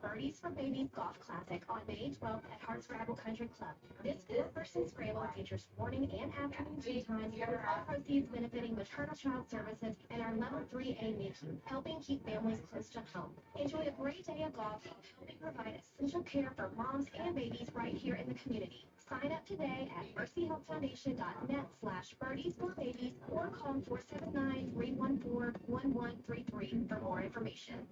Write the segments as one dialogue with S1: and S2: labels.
S1: Birdies for Babies Golf Classic on May 12th at Hartscrabble Country Club. This four-person scramble features morning and afternoon tea times, with all proceeds benefiting maternal child services and our Level 3A NICU, helping keep families close to home. Enjoy a great day of golf, helping provide essential care for moms and babies right here in the community. Sign up today at mercyhealthfoundation.net/birdies for babies or call 479-314-1133 for more information.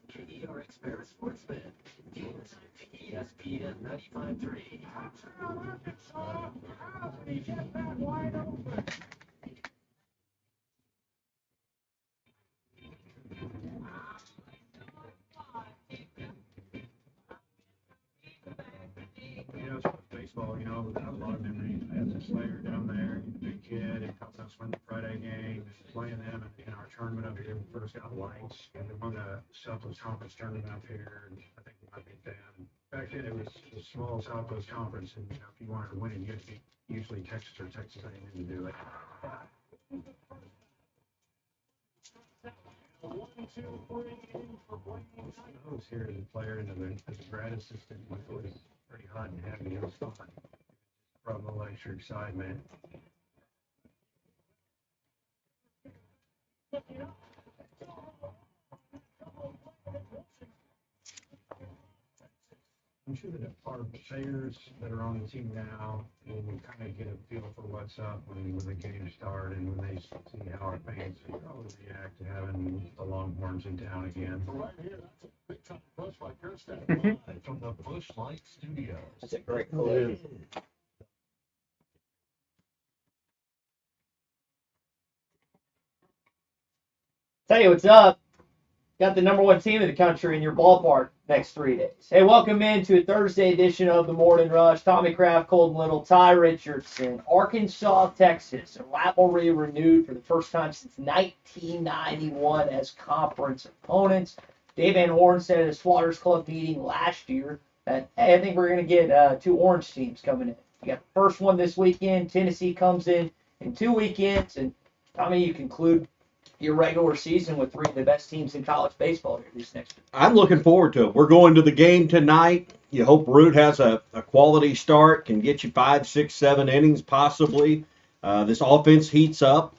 S2: KERX Paris Sportsman, viewers at ESPN 95.3.
S3: Touchdown, Arkansas! How can he get that wide open?
S4: Baseball, I have a lot of memories as a player down there, a big kid, and helped us win the Friday game, playing them in our tournament up here when we first got lights, and we won the Southwest Conference tournament up here, and I think we might beat them. And back then, it was a small Southwest Conference, and if you wanted to win it, you had to beat usually Texas or Texas A&M to do it. I was here as a player and as a grad assistant when it was pretty hot and heavy. It was fun. From electric side, man. I'm sure that our players that are on the team now will kind of get a feel for what's up when the games start and when they see how our fans will react to having the Longhorns in town again.
S3: Right here, that's a big time Bush Light Kirsten.
S2: Live from the Bush Light Studios.
S5: That's a great call. Tell you what's up. Got the number one team in the country in your ballpark next 3 days. Hey, welcome in to a Thursday edition of the Morning Rush. Tommy Kraft, Colton Little, Ty Richardson, Arkansas, Texas. A rivalry renewed for the first time since 1991 as conference opponents. Dave Van Horn said at a Slaughters Club meeting last year that, hey, I think we're going to get two orange teams coming in. You got the first one this weekend. Tennessee comes in 2 weekends. And, Tommy, you conclude your regular season with three of the best teams in college baseball here this next year.
S6: I'm looking forward to it. We're going to the game tonight. You hope Root has a quality start, can get you 5, 6, 7 innings possibly. This offense heats up.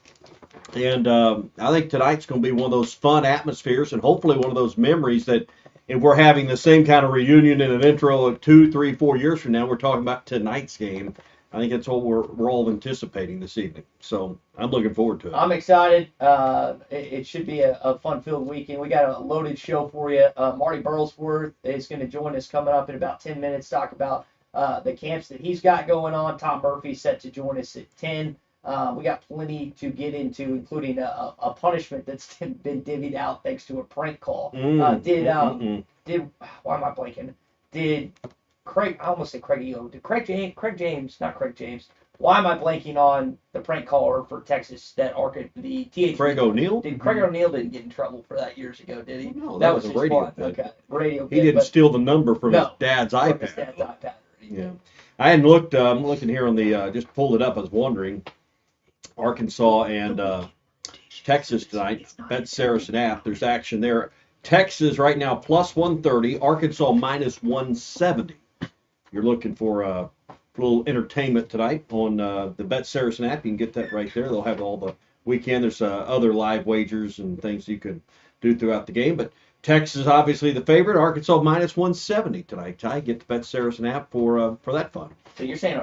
S6: And I think tonight's going to be one of those fun atmospheres and hopefully one of those memories that if we're having the same kind of reunion in an intro of 2, 3, 4 years from now, we're talking about tonight's game. I think that's what we're all anticipating this evening. So I'm looking forward to it.
S5: I'm excited. It should be a fun-filled weekend. We got a loaded show for you. Marty Burlsworth is going to join us coming up in about 10 minutes, talk about the camps that he's got going on. Tom Murphy's set to join us at 10. We got plenty to get into, including a punishment that's been divvied out thanks to a prank call. Why am I blanking? Did Craig, I almost said Craig Eo. Did Craig James, not Craig James. Why am I blanking on the prank caller for Texas that the TH?
S6: Craig O'Neill?
S5: Craig O'Neill didn't get in trouble for that years ago, did he?
S6: No, that was a radio bit.
S5: Okay, radio
S6: He didn't steal the number from his dad's iPad.
S5: His dad's iPad.
S6: Yeah. I hadn't looked, I'm looking here on the, just pulled it up, I was wondering, Arkansas and Texas tonight, Bet Saracen app, there's action there. Texas right now plus 130, Arkansas minus 170. You're looking for a little entertainment tonight on the Bet Saracen app. You can get that right there. They'll have all the weekend. There's other live wagers and things you can do throughout the game. But Texas is obviously the favorite. Arkansas minus 170 tonight. Ty, get the Bet Saracen app for that fun.
S5: So you're saying,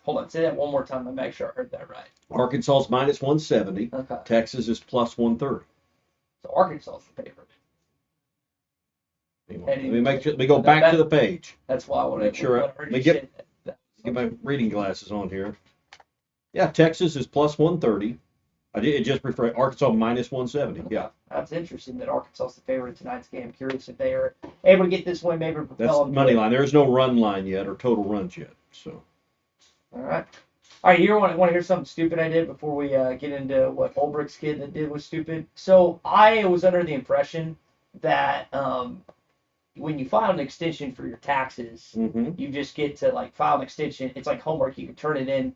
S5: hold on, say that one more time to make sure I heard that right.
S6: Arkansas is minus 170.
S5: Okay.
S6: Texas is plus 130.
S5: So Arkansas is the favorite.
S6: Let me go back to the page.
S5: That's why I want to
S6: make sure. Let me get my reading glasses on here. Yeah, Texas is plus 130. It just referred Arkansas minus 170. Yeah.
S5: That's interesting that Arkansas is the favorite in tonight's game. Curious if they are able to get this win, maybe propel them.
S6: That's money line. There's no run line yet or total runs yet. So.
S5: All right. All right, you want to hear something stupid I did before we get into what Ulbricht's kid that did was stupid? So I was under the impression that when you file an extension for your taxes, you just get to file an extension. It's like homework. You can turn it in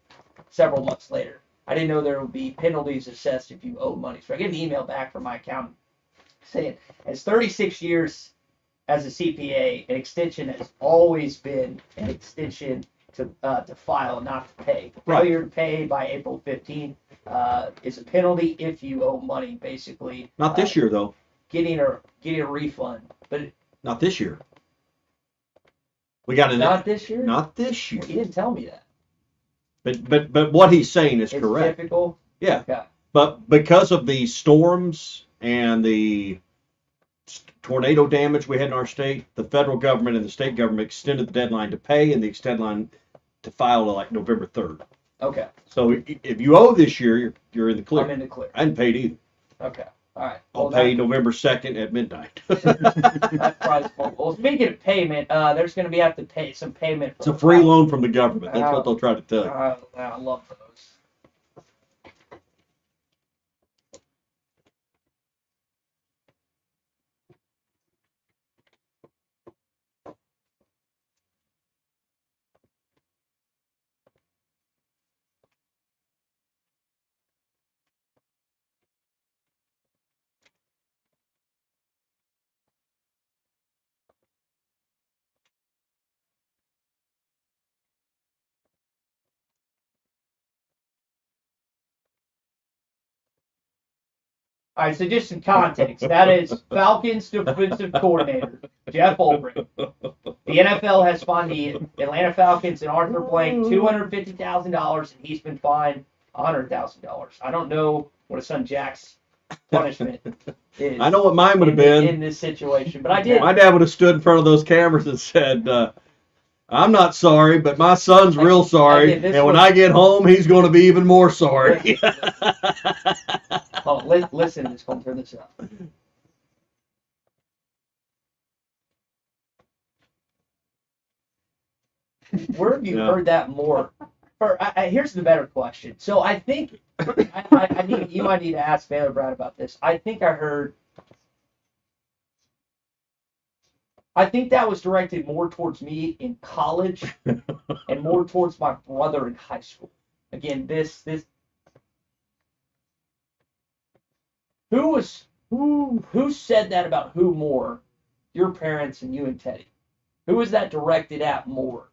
S5: several months later. I didn't know there would be penalties assessed if you owe money. So I get an email back from my accountant saying, as 36 years as a CPA, an extension has always been an extension to file, not to pay.
S6: Right.
S5: Failure to pay by April 15th is a penalty if you owe money, basically.
S6: Not this year though.
S5: Getting a refund, but
S6: Not this year. We got an
S5: not this year.
S6: Not this year.
S5: He didn't tell me that.
S6: But what he's saying is
S5: It's
S6: correct.
S5: typical.
S6: Yeah.
S5: Okay.
S6: But because of the storms and the tornado damage we had in our state, the federal government and the state government extended the deadline to pay and the extended line to file to like November 3rd.
S5: Okay.
S6: So if you owe this year, you're in the clear.
S5: I'm in the clear.
S6: I hadn't paid either.
S5: Okay. All right.
S6: I'll pay November 2nd at midnight.
S5: That price point. Well, speaking of payment, there's going to have to pay some payment.
S6: It's a free loan from the government. That's what they'll try to tell you.
S5: I love those. All right, so just some context. That is Falcons defensive coordinator, Jeff Ulbrich. The NFL has fined the Atlanta Falcons and Arthur Blank $250,000, and he's been fined $100,000. I don't know what his son Jack's punishment is.
S6: I know what mine would have been.
S5: In this situation, but I did.
S6: My dad would have stood in front of those cameras and said, I'm not sorry, but my son's real sorry, and when I get home, he's going to be even more sorry.
S5: Oh, listen, let's go turn this up. Where have you heard that more? Here's the better question. So I think you might need to ask Baylor Brad about this. I think that was directed more towards me in college and more towards my brother in high school. Again, this who said that about who more? Your parents and you and Teddy. Who was that directed at more?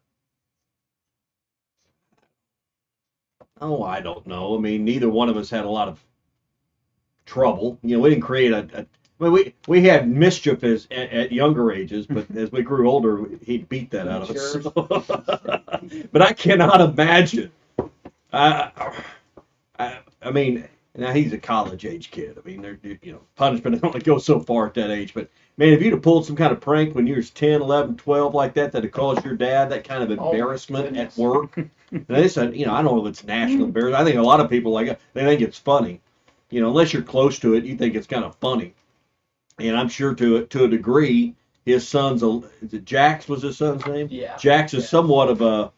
S6: Oh, I don't know. I mean, neither one of us had a lot of trouble. You know, we didn't create we had mischief at younger ages, but as we grew older, he'd beat that out of us. But I cannot imagine. I mean, now he's a college age kid. I mean, punishment only goes so far at that age. But man, if you'd have pulled some kind of prank when you was 10, 11, 12 like that had caused your dad that kind of embarrassment at work. And they said, I don't know if it's national embarrassment. I think a lot of people they think it's funny. Unless you're close to it, you think it's kind of funny. And I'm sure to a degree, his son's is it Jax was his son's name?
S5: Yeah.
S6: Jax is somewhat of a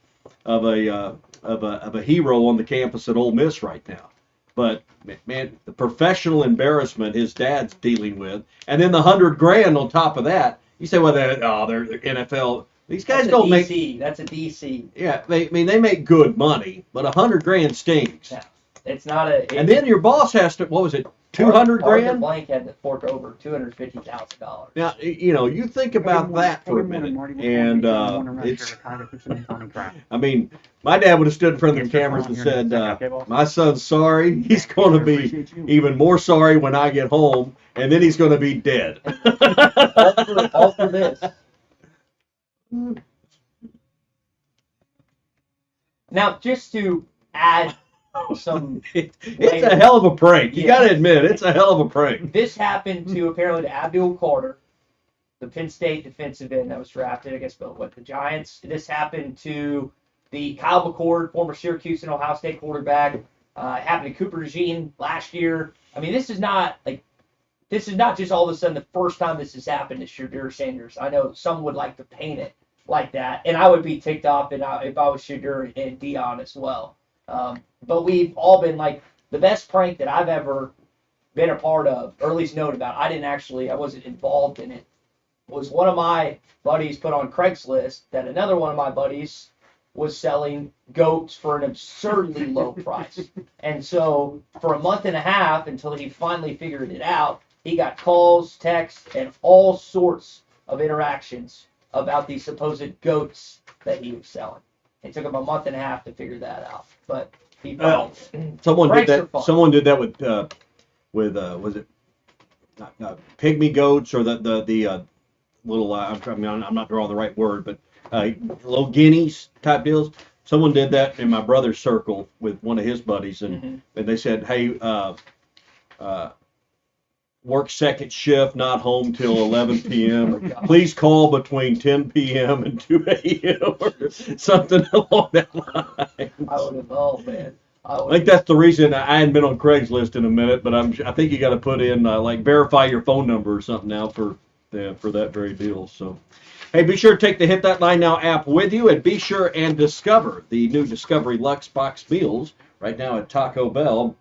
S6: hero on the campus at Ole Miss right now. But man, the professional embarrassment his dad's dealing with, and then the $100,000 on top of that. You say, well, they're NFL. These guys don't make.
S5: That's a DC.
S6: Yeah, they make good money, but $100,000 stings.
S5: Yeah, it's not a.
S6: And then your boss has to. What was it?
S5: Arthur
S6: $200,000.
S5: Blank had to fork over $250,000.
S6: Now you think about that for a minute, and it's. I mean, my dad would have stood in front of the cameras and said, "My son's sorry. He's going to be even more sorry when I get home, and then he's going to be dead."
S5: all for this. Now, just to add some.
S6: It's a hell of a prank. You got to admit, it's a hell of a prank.
S5: This happened apparently to Abdul Carter, the Penn State defensive end that was drafted, I guess, with the Giants. This happened to the Kyle McCord, former Syracuse and Ohio State quarterback. It happened to Cooper DeJean last year. I mean, this is not just all of a sudden the first time this has happened to Shadur Sanders. I know some would like to paint it like that, and I would be ticked off if I was Shadur and Dion as well. But we've all been the best prank that I've ever been a part of, or at least known about. I wasn't involved in it. Was one of my buddies put on Craigslist that another one of my buddies was selling goats for an absurdly low price. And so for a month and a half until he finally figured it out, he got calls, texts, and all sorts of interactions about these supposed goats that he was selling. It took him a month and a half to figure that out, but he
S6: Well,
S5: finally did.
S6: someone did
S5: Pranks are
S6: that.
S5: fun.
S6: Someone did that with was it pygmy goats or the little I'm not drawing the right word, but little guineas type deals. Someone did that in my brother's circle with one of his buddies, and they said, "Hey, work second shift, not home till 11 p.m. Please call between 10 p.m. and 2 a.m." or something along that line.
S5: I would have, oh man.
S6: I think that's the reason I hadn't been on Craigslist in a minute, but I think you got to put in like verify your phone number or something now for that very deal. So, hey, be sure to take the Hit That Line Now app with you, and be sure and discover the new Discovery Lux Box meals right now at Taco Bell.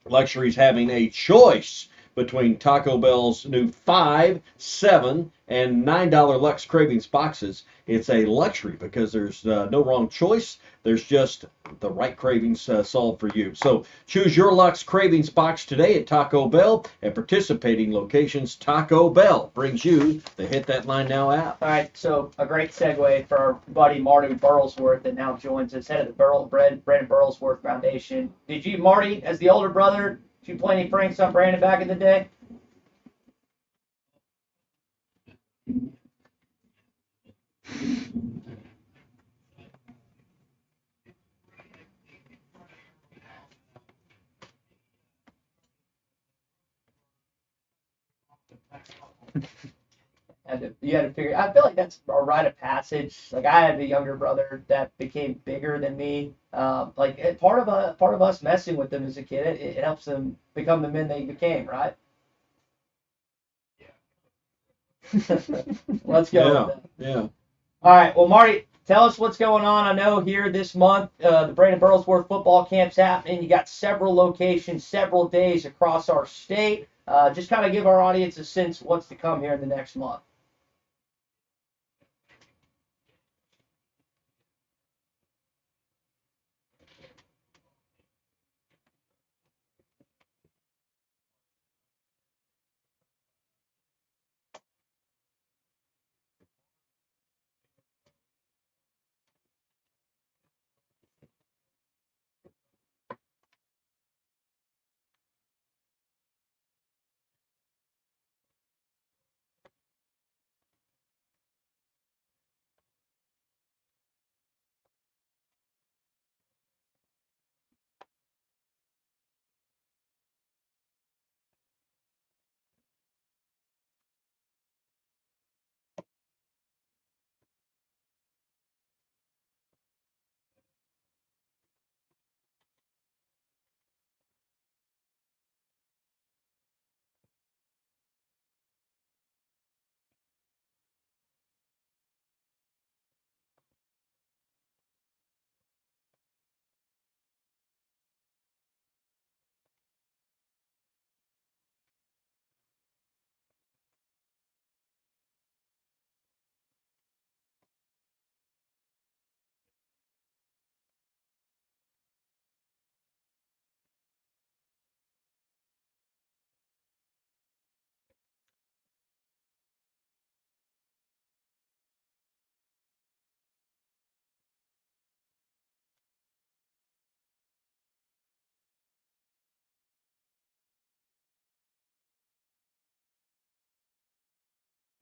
S6: Luxury's having a choice between Taco Bell's new $5, $7, and $9 Lux Cravings boxes. It's a luxury because there's no wrong choice. There's just the right cravings solved for you. So choose your Lux Cravings box today at Taco Bell at participating locations. Taco Bell brings you the Hit That Line Now app.
S5: All right, so a great segue for our buddy Marty Burlesworth that now joins us, head of the Brandon Burlesworth Foundation. Did you, Marty, as the older brother, did you play any pranks on Brandon back in the day? You had to figure. I feel like that's a rite of passage. Like I had a younger brother that became bigger than me. Part of us messing with them as a kid, it helps them become the men they became, right? Let's go. With that.
S6: Yeah.
S5: All right. Well, Marty, tell us what's going on. I know here this month, the Brandon Burlesworth football camp's happening. You got several locations, several days across our state. Just kind of give our audience a sense of what's to come here in the next month.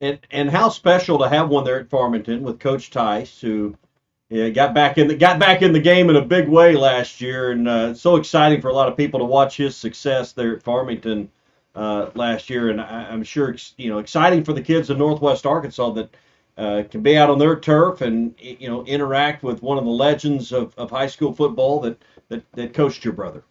S6: And how special to have one there at Farmington with Coach Tice, who got back in the game in a big way last year, and so exciting for a lot of people to watch his success there at Farmington last year, and I'm sure exciting for the kids in Northwest Arkansas that can be out on their turf and interact with one of the legends of high school football that coached your brother.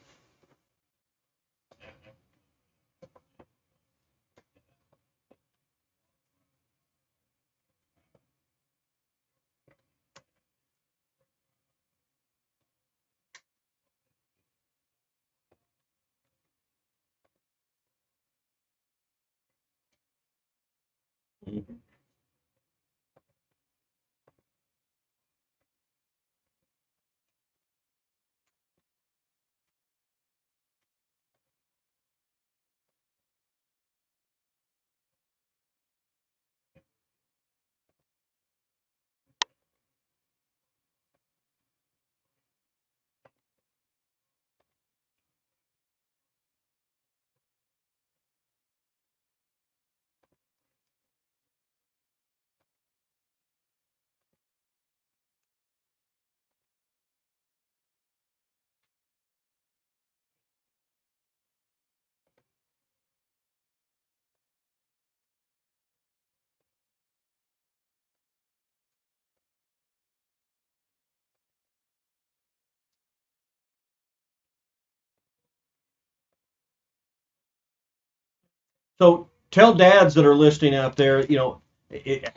S6: So tell dads that are listening out there,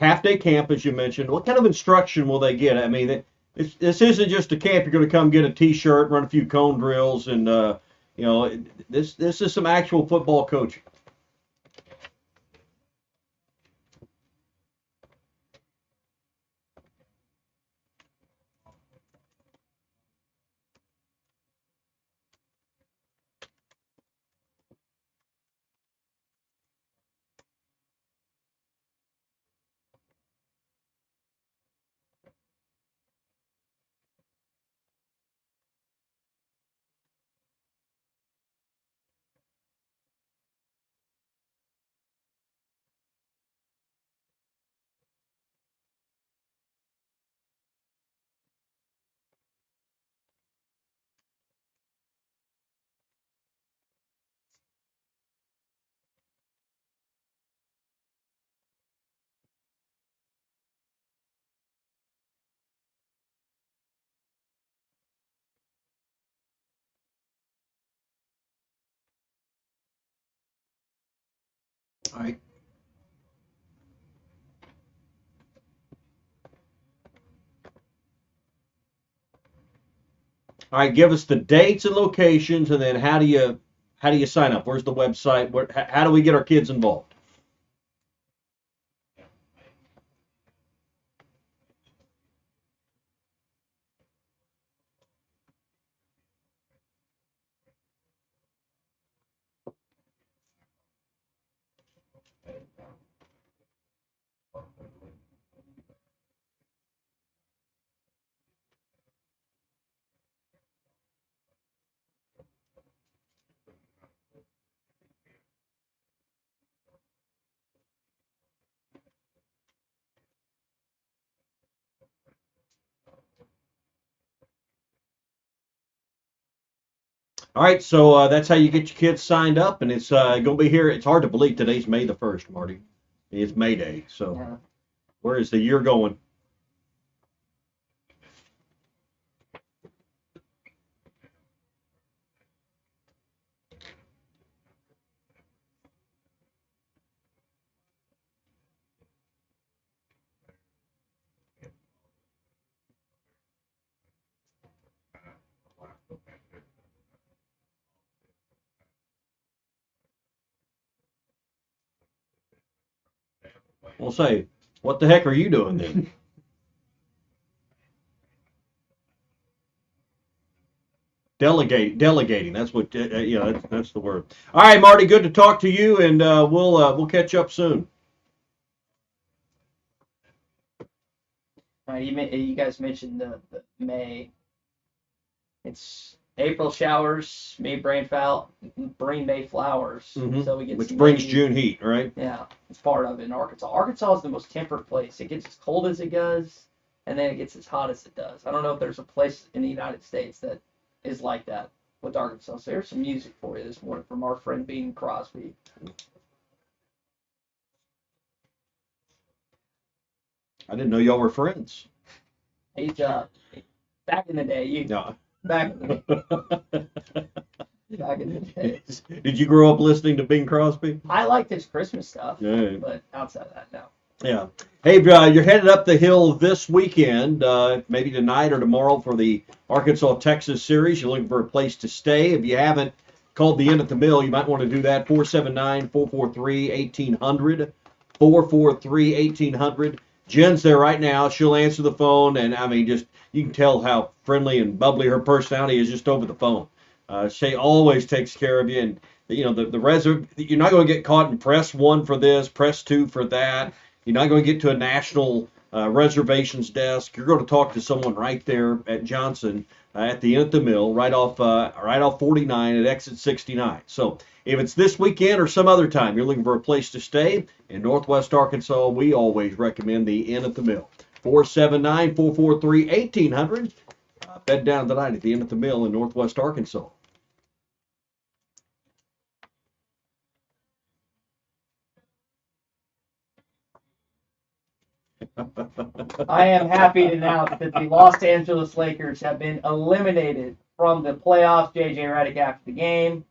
S6: half-day camp, as you mentioned, what kind of instruction will they get? I mean, this isn't just a camp. You're going to come get a T-shirt, run a few cone drills, and this is some actual football coaching. All right. All right, give us the dates and locations, and then how do you sign up? Where's the website? How do we get our kids involved? All right, so that's how you get your kids signed up, and it's going to be here. It's hard to believe today's May the 1st, Marty. It's May Day, so
S5: Yeah.
S6: where is the year going? We'll say, what the heck are you doing then? Delegating. That's what. That's the word. All right, Marty. Good to talk to you, and we'll catch up soon.
S5: You guys mentioned the May. It's April showers, May bring May flowers.
S6: Mhm.
S5: So we get
S6: Which
S5: some
S6: brings
S5: May.
S6: June heat, right?
S5: Yeah, it's part of it in Arkansas. Arkansas is the most temperate place. It gets as cold as it does, and then it gets as hot as it does. I don't know if there's a place in the United States that is like that with Arkansas. So here's some music for you this morning from our friend Bing Crosby.
S6: I didn't know y'all were friends.
S5: He's back in the day.
S6: No.
S5: Back in the back in the day.
S6: Did you grow up listening to Bing Crosby?
S5: I liked his Christmas stuff,
S6: Yeah.
S5: but outside of that, no.
S6: Yeah. Hey, you're headed up the hill this weekend, maybe tonight or tomorrow for the Arkansas-Texas series. You're looking for a place to stay. If you haven't called the Inn at the Mill, you might want to do that. 479-443-1800. 443-1800. Jen's there right now. She'll answer the phone, and I mean, just you can tell how friendly and bubbly her personality is just over the phone. She always takes care of you, and the you're not going to get caught in press 1 for this, press 2 for that. You're not going to get to a national reservations desk. You're going to talk to someone right there at Johnson at the Inn at the Mill, right off 49 at exit 69. So if it's this weekend or some other time you're looking for a place to stay in Northwest Arkansas, we always recommend the Inn at the Mill. 479-443-1800. Bed down tonight at the Inn at the Mill in Northwest Arkansas.
S5: I am happy to announce that the Los Angeles Lakers have been eliminated from the playoffs. JJ Redick after the game.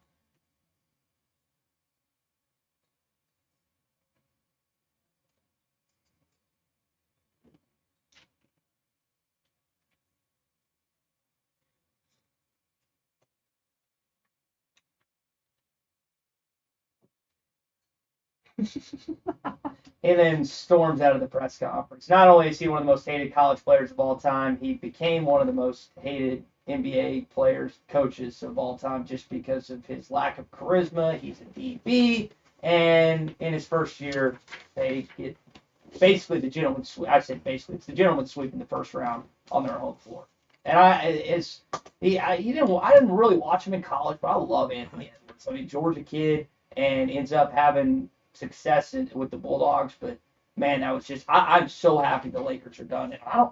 S5: And then storms out of the press conference. Not only is he one of the most hated college players of all time, he became one of the most hated NBA players, coaches of all time, just because of his lack of charisma. He's a DB, and in his first year, they get basically the gentleman sweep. I said basically, it's the gentleman sweep in the first round on their home floor. And I didn't really watch him in college, but I love Anthony Edwards. I mean, Georgia kid, and ends up having success with the Bulldogs. But man, that was just I'm so happy the Lakers are done. And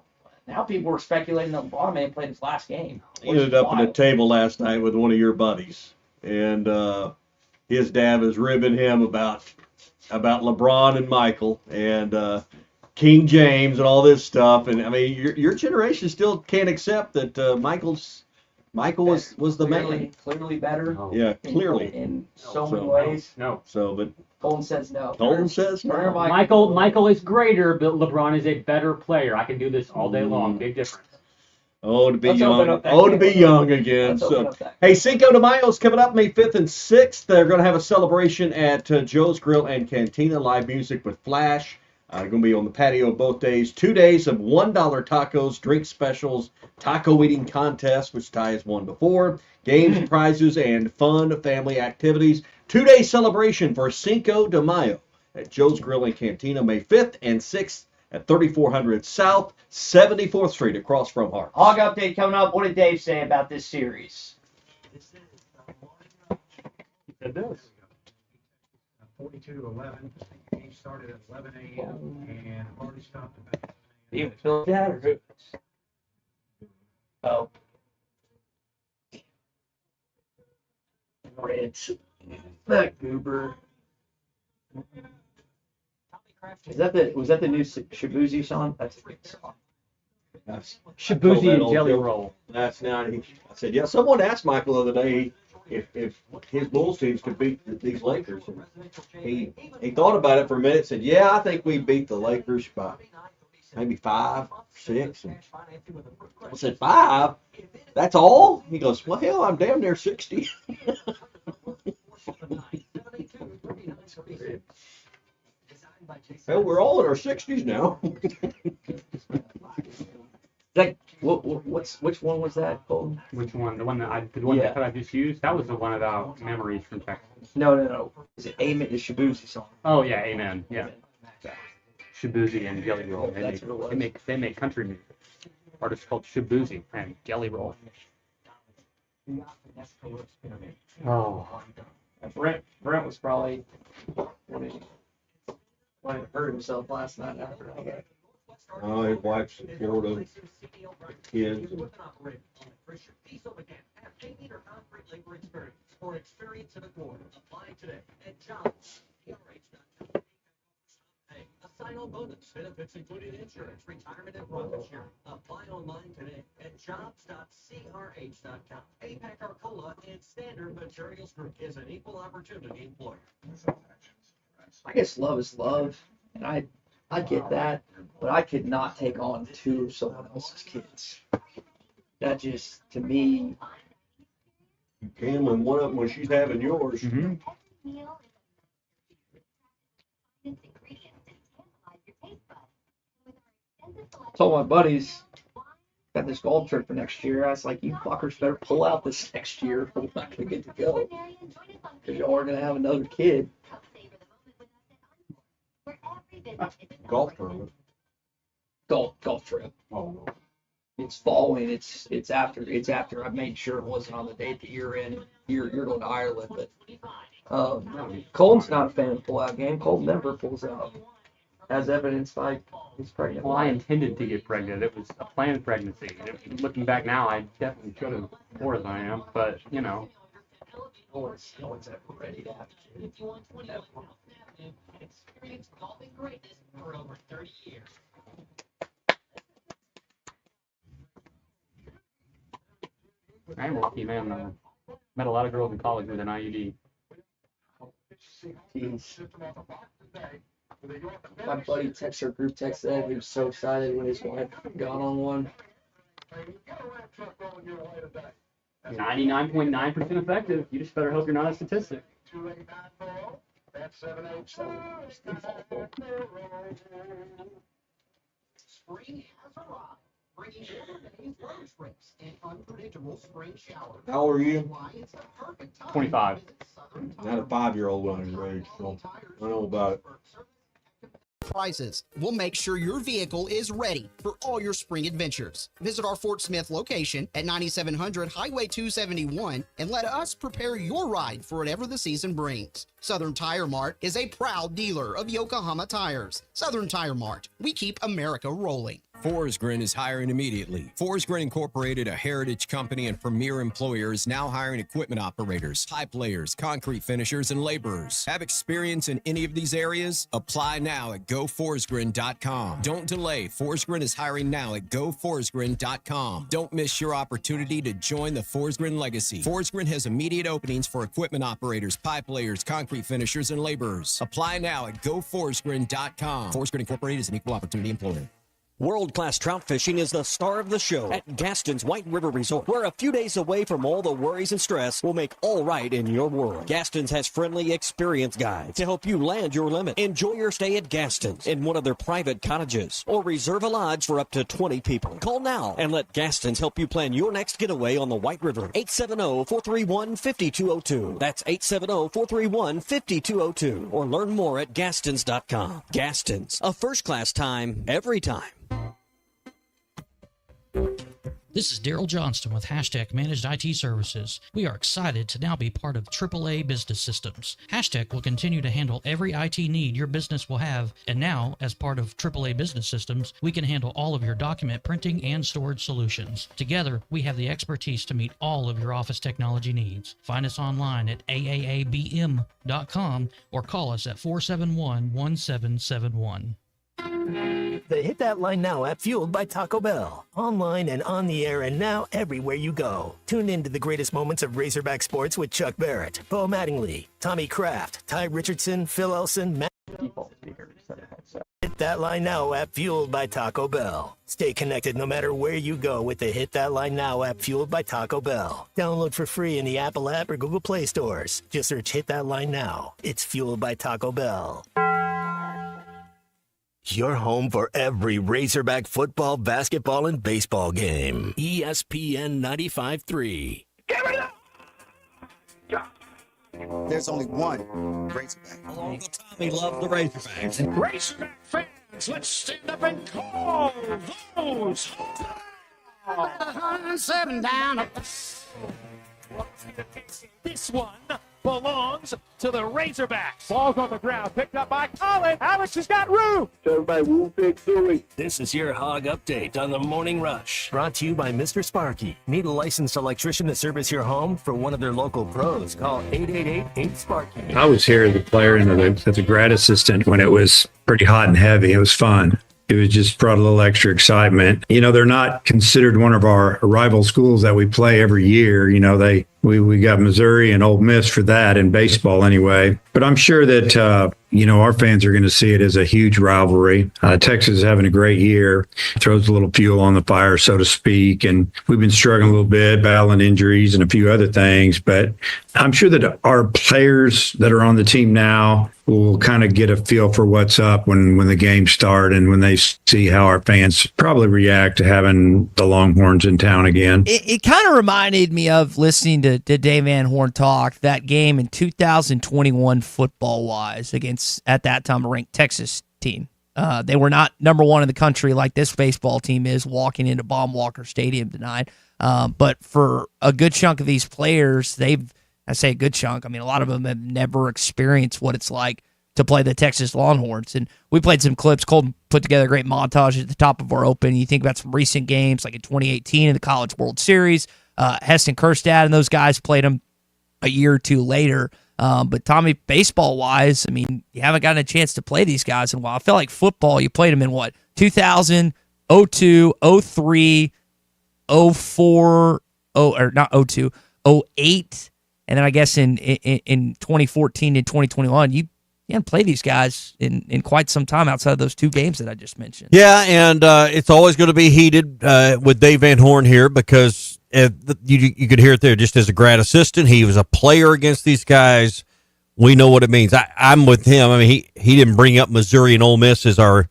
S5: now people were speculating that LeBron may have played his last game.
S6: He ended up at a table last night with one of your buddies, and his dad was ribbing him about LeBron and Michael and King James and all this stuff. And I mean, your generation still can't accept that Michael was the man.
S5: Clearly better.
S6: Yeah, clearly.
S5: In so many ways.
S7: No.
S6: So, but
S5: Colton says no.
S6: Colton says no.
S7: Michael is greater, but LeBron is a better player. I can do this all day long. Big difference.
S6: Oh, to be
S5: Let's open
S6: young.
S5: up that
S6: Oh, to
S5: can
S6: be
S5: of
S6: young
S5: worms.
S6: again.
S5: Let's open
S6: So,
S5: up that.
S6: hey, Cinco de Mayo's coming up May 5th and 6th. They're going to have a celebration at Joe's Grill and Cantina. Live music with Flash. Going to be on the patio both days. 2 days of $1 tacos, drink specials, taco eating contest, which Ty has won before, games, prizes, and fun family activities. 2-day celebration for Cinco de Mayo at Joe's Grill and Cantina, May 5th and 6th at 3400 South 74th Street across from Hart.
S5: Hog update coming up. What did Dave say about this series?
S7: It does.
S4: 42-11. Game started at 11 a.m. and already stopped at
S5: You feel that or who? Oh. Reds. That goober. Was that the new Shibuzi song? That's a great song.
S7: Shabuzi and Jelly Roll.
S6: Last night, I said, yeah, someone asked Michael the other day if his Bulls teams could beat these Lakers. And he thought about it for a minute, said, yeah, I think we beat the Lakers by maybe 5, 6. And I said, 5? That's all? He goes, well, hell, I'm damn near 60. Well, we're all in our 60s now.
S5: Which one was that, Colton?
S7: Which one? The one that I
S5: Yeah.
S7: I just used? That was the one about memories from Texas.
S5: No. Is it Amen, the Shibuzi song?
S7: Oh yeah, amen. Yeah. Shabuzi and Jelly Roll.
S5: That's what it was.
S7: They make country music. Artist called Shabuzi and Jelly Roll. Oh.
S5: Brent was probably wanting to hurt himself last night after all that.
S6: Oh, his wife's in Florida. Kids.
S2: A sign-on bonus. Benefits including insurance, retirement, and profit sharing. Apply online today at jobs.crh.com. APAC Arcola and Standard Materials Group is an equal opportunity employer.
S5: I guess love is love, and I get that, but I could not take on 2 of someone else's kids. That just, to me,
S6: You can when she's having yours.
S7: Mm-hmm.
S5: told my buddies, got this golf trip for next year. I was like, you fuckers better pull out this next year. We're not going to get to go. Because y'all are going to have another kid.
S6: Golf tournament.
S5: Golf trip.
S6: Oh,
S5: It's following. It's after. I made sure it wasn't on the date that you're in. You're going to Ireland, but Colton's not a fan of the pull-out game. Colton never pulls out, as evidenced by his pregnant.
S7: Well, I
S5: wife.
S7: intended to get pregnant. It was a planned pregnancy. Looking back now, I definitely could have more than I am, but you know.
S5: No one's ever ready to have a kid. Never.
S2: Experience golfing greatness for over 30 years.
S7: I'm a lucky man, though. Met a lot of girls in college with an IUD.
S5: Jeez. My buddy texted our group text today. He was so excited when his wife got on one.
S7: 99.9% effective. You just better hope you're not a statistic.
S4: At 787.
S2: Spring has arrived, bringing everyday's road trips and unpredictable spring showers.
S6: How old are you?
S2: Why it's the perfect time
S7: 25.
S2: to visit Southern
S6: I had a 5-year-old when I was raised, so I know about it.
S8: Prices. We'll make sure your vehicle is ready for all your spring adventures. Visit our Fort Smith location at 9700 Highway 271 and let us prepare your ride for whatever the season brings. Southern Tire Mart is a proud dealer of Yokohama tires. Southern Tire Mart, we keep America rolling.
S9: Forsgren is hiring immediately. Forsgren Incorporated, a heritage company and premier employer, is now hiring equipment operators, pipe layers, concrete finishers, and laborers. Have experience in any of these areas? Apply now at goforsgren.com. Don't delay. Forsgren is hiring now at goforsgren.com. Don't miss your opportunity to join the Forsgren legacy. Forsgren has immediate openings for equipment operators, pipe layers, concrete finishers, and laborers. Apply now at goforsgren.com. Forsgren Incorporated is an equal opportunity employer.
S10: World-class trout fishing is the star of the show at Gaston's White River Resort, where a few days away from all the worries and stress will make all right in your world. Gaston's has friendly, experienced guides to help you land your limit. Enjoy your stay at Gaston's in one of their private cottages, or reserve a lodge for up to 20 people. Call now and let Gaston's help you plan your next getaway on the White River. 870-431-5202. That's 870-431-5202. Or learn more at Gastons.com. Gaston's, a first-class time, every time.
S11: This is Daryl Johnston with Hashtag Managed IT Services. We are excited to now be part of AAA Business Systems. Hashtag will continue to handle every IT need your business will have, and now, as part of AAA Business Systems, we can handle all of your document printing and storage solutions. Together, we have the expertise to meet all of your office technology needs. Find us online at aaabm.com or call us at 471-1771.
S12: The Hit That Line Now app, fueled by Taco Bell. Online and on the air and now everywhere you go. Tune in to the greatest moments of Razorback sports with Chuck Barrett, Bo Mattingly, Tommy Kraft, Ty Richardson, Phil Elson, Matt. Hit That Line Now app, fueled by Taco Bell. Stay connected no matter where you go with the Hit That Line Now app, fueled by Taco Bell. Download for free in the Apple app or Google Play stores. Just search Hit That Line Now. It's fueled by Taco Bell. Your home for every Razorback football, basketball, and baseball game. ESPN 95.3.
S13: There's only one Razorback.
S10: All the time he loves the Razorbacks.
S3: Razorback fans, let's stand up and call those.
S14: 7 down.
S3: This one belongs to the Razorbacks. Ball's on the ground, picked up by Colin. Alex has got room.
S12: This is your Hog Update on the Morning Rush. Brought to you by Mr. Sparky. Need a licensed electrician to service your home? For one of their local pros, call 888-8-SPARKY.
S4: I was here as a player and as a grad assistant when it was pretty hot and heavy. It was fun. It was just brought a little extra excitement. You know, they're not considered one of our rival schools that we play every year. You know, we got Missouri and Ole Miss for that in baseball anyway. But I'm sure that, our fans are going to see it as a huge rivalry. Texas is having a great year, throws a little fuel on the fire, so to speak. And we've been struggling a little bit, battling injuries and a few other things. But I'm sure that our players that are on the team now will kind of get a feel for what's up when the games start and when they see how our fans probably react to having the Longhorns in town again.
S15: It kind of reminded me of listening to Dave Van Horn talk that game in 2021 football-wise against, at that time, a ranked Texas team. They were not number one in the country like this baseball team is walking into Baum Walker Stadium tonight. But for a good chunk of these players, I say a good chunk, I mean, a lot of them have never experienced what it's like to play the Texas Longhorns. And we played some clips. Colton put together a great montage at the top of our open. You think about some recent games, like in 2018 in the College World Series. Heston Kjerstad and those guys played them a year or two later. But Tommy, baseball-wise, I mean, you haven't gotten a chance to play these guys in a while. I feel like football, you played them in what, 2000, 02, 03, 04, or not 02, 08, and then I guess in 2014 and 2021, you haven't played these guys in quite some time outside of those two games that I just mentioned.
S6: Yeah, and it's always going to be heated with Dave Van Horn here because you could hear it there just as a grad assistant. He was a player against these guys we know what it means. I'm with him. I mean, he didn't bring up Missouri and Ole Miss as our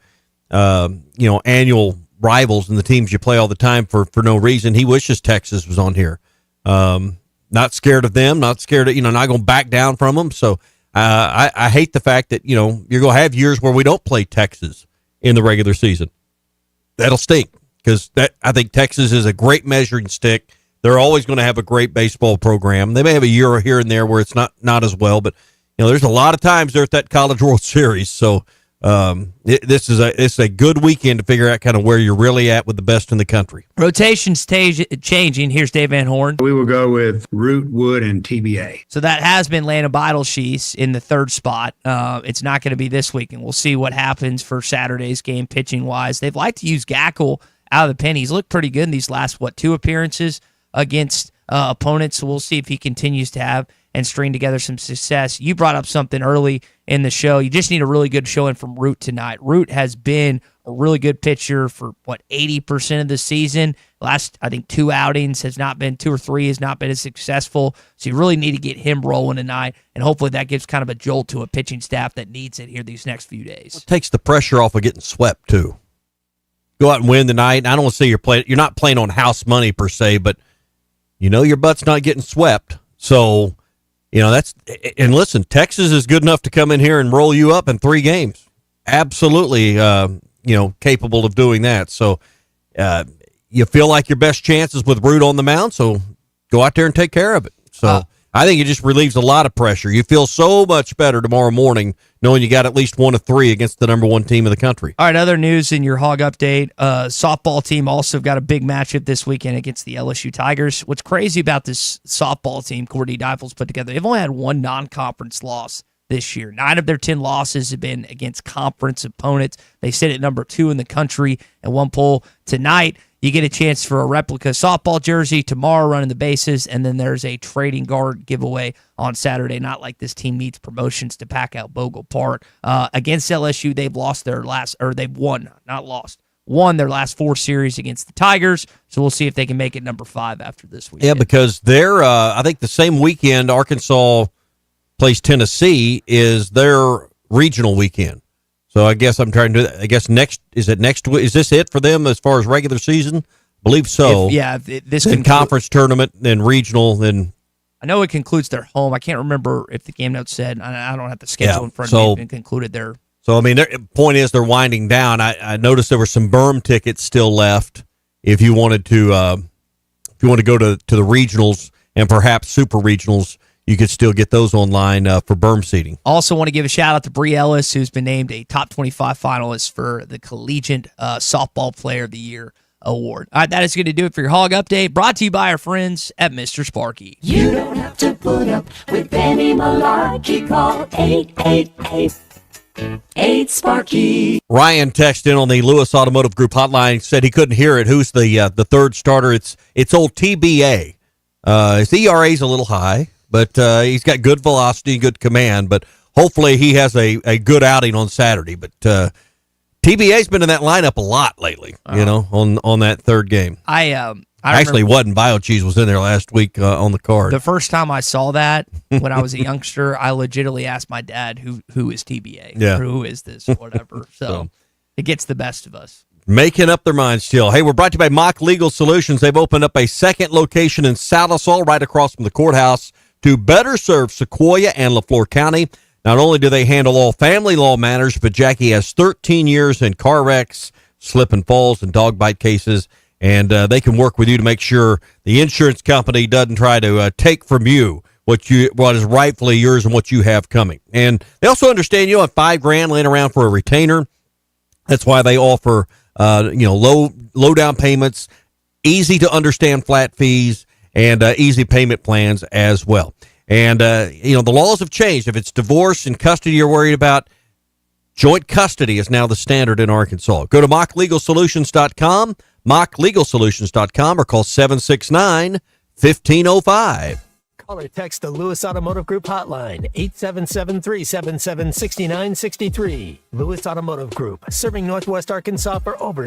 S6: annual rivals and the teams you play all the time for no reason. He wishes Texas was on here. Not scared of them, not scared of, not going to back down from them. So I hate the fact that, you're going to have years where we don't play Texas in the regular season. That'll stink because I think Texas is a great measuring stick. They're always going to have a great baseball program. They may have a year here and there where it's not as well, but there's a lot of times they're at that College World Series. So this is a good weekend to figure out kind of where you're really at with the best in the country.
S15: Rotation's changing. Here's Dave Van Horn.
S14: We will go with Root, Wood, and TBA.
S15: So that has been Landon Beidelshees in the third spot. It's not going to be this week, and we'll see what happens for Saturday's game pitching-wise. They've liked to use Gackle out of the pen. He's looked pretty good in these last, 2 appearances against opponents, so we'll see if he continues to have and string together some success. You brought up something early in the show. You just need a really good showing from Root tonight. Root has been a really good pitcher for 80% of the season. Last, I think, 2 outings has not been 2 or 3 has not been as successful. So you really need to get him rolling tonight, and hopefully that gives kind of a jolt to a pitching staff that needs it here these next few days.
S6: It takes the pressure off of getting swept too. Go out and win tonight. I don't want to say you're not playing on house money per se, but your butt's not getting swept. So, and listen, Texas is good enough to come in here and roll you up in 3 games. Absolutely, capable of doing that. So, you feel like your best chance is with Root on the mound, so go out there and take care of it. So, I think it just relieves a lot of pressure. You feel so much better tomorrow morning knowing you got at least 1 of 3 against the number 1 team in the country.
S15: All right, other news in your Hog update. Softball team also got a big matchup this weekend against the LSU Tigers. What's crazy about this softball team Cordy Deifel's put together, they've only had 1 non-conference loss this year. 9 of their 10 losses have been against conference opponents. They sit at number 2 in the country at one poll. Tonight, you get a chance for a replica softball jersey, tomorrow running the bases, and then there's a trading guard giveaway on Saturday. Not like this team needs promotions to pack out Bogle Park. Against LSU, won their last 4 series against the Tigers, so we'll see if they can make it number 5 after this weekend.
S6: Yeah, because they're, I think the same weekend Arkansas plays Tennessee is their regional weekend. So I guess is this it for them as far as regular season? I believe so.
S15: This
S6: then conference tournament, then regional, then.
S15: I know it concludes their home. I can't remember if the game note said. I don't have the schedule in front of me. It concluded their.
S6: So I mean, the point is they're winding down. I noticed there were some berm tickets still left. If you wanted to, go to the regionals and perhaps super regionals, you could still get those online for berm seating.
S15: Also want to give a shout-out to Bree Ellis, who's been named a top 25 finalist for the Collegiate Softball Player of the Year award. All right, that is going to do it for your Hog Update, brought to you by our friends at Mr. Sparky.
S16: You don't have to put up with Benny Malarkey. Call 888-8
S6: Ryan texted in on the Lewis Automotive Group hotline, said he couldn't hear it. Who's the third starter? It's old TBA. His ERA's a little high, but he's got good velocity, good command. But hopefully he has a good outing on Saturday. But TBA's been in that lineup a lot lately, on that third game.
S15: I
S6: actually wasn't. BioCheese was in there last week on the card.
S15: The first time I saw that when I was a youngster, I legitimately asked my dad, who is TBA?
S6: Yeah.
S15: Or who is this? Or whatever. So it gets the best of us.
S6: Making up their minds still. Hey, we're brought to you by Mock Legal Solutions. They've opened up a second location in Salisbury, right across from the courthouse, to better serve Sequoia and LaFleur County. Not only do they handle all family law matters, but Jackie has 13 years in car wrecks, slip and falls, and dog bite cases, and they can work with you to make sure the insurance company doesn't try to take from you what is rightfully yours and what you have coming. And they also understand you have $5,000 laying around for a retainer. That's why they offer low down payments, easy to understand flat fees, and easy payment plans as well. And, the laws have changed. If it's divorce and custody you're worried about, joint custody is now the standard in Arkansas. Go to mocklegalsolutions.com, mocklegalsolutions.com, or call 769-1505.
S12: Call or text the Lewis Automotive Group hotline, 877-377-6963. Lewis Automotive Group, serving Northwest Arkansas for over